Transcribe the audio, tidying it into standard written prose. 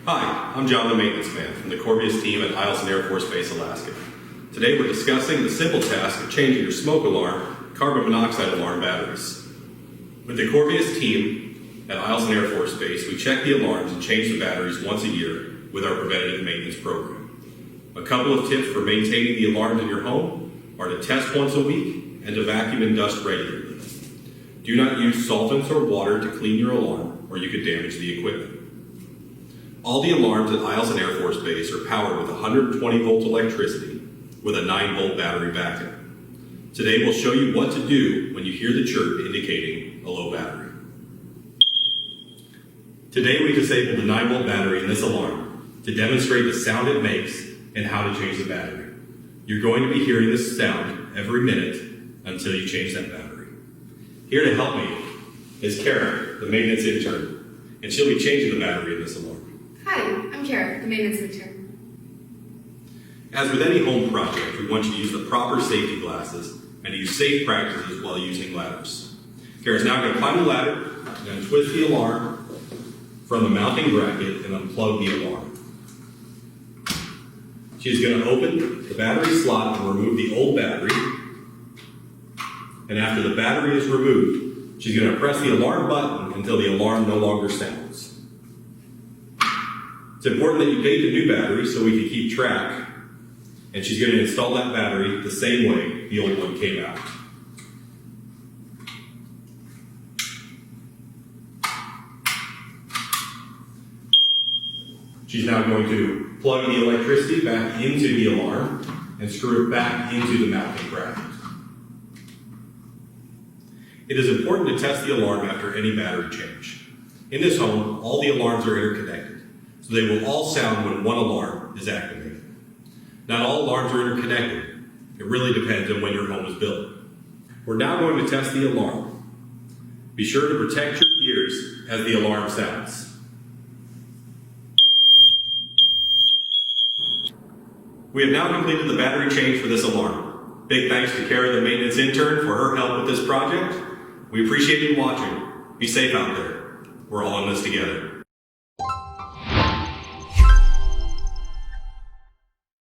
Hi, I'm John the Maintenance Man from the Corvias team at Eielson Air Force Base, Alaska. Today we're discussing the simple task of changing your smoke alarm, carbon monoxide alarm batteries. With the Corvias team at Eielson Air Force Base, we check the alarms and change the batteries once a year with our preventative maintenance program. A couple of tips for maintaining the alarms in your home are to test once a week and to vacuum and dust regularly. Do not use solvents or water to clean your alarm, or you could damage the equipment. All the alarms at Eielson Air Force Base are powered with 120 volt electricity with a 9 volt battery backup. Today we'll show you what to do when you hear the chirp indicating a low battery. Today we disabled the 9 volt battery in this alarm to demonstrate the sound it makes and how to change the battery. You're going to be hearing this sound every minute until you change that battery. Here to help me is Kara, the maintenance intern, and she'll be changing the battery in this alarm. Hi, I'm Kara, the maintenance intern. As with any home project, we want you to use the proper safety glasses and to use safe practices while using ladders. Kara's now going to climb the ladder and twist the alarm from the mounting bracket and unplug the alarm. She's going to open the battery slot and remove the old battery. And after the battery is removed, she's going to press the alarm button until the alarm no longer sounds. It's important that you take the new battery so we can keep track. And she's going to install that battery the same way the old one came out. She's now going to plug the electricity back into the alarm and screw it back into the mounting bracket. It is important to test the alarm after any battery change. In this home, all the alarms are interconnected, so they will all sound when one alarm is activated. Not all alarms are interconnected. It really depends on when your home was built. We're now going to test the alarm. Be sure to protect your ears as the alarm sounds. We have now completed the battery change for this alarm. Big thanks to Kara, the maintenance intern, for her help with this project. We appreciate you watching. Be safe out there. We're all in this together.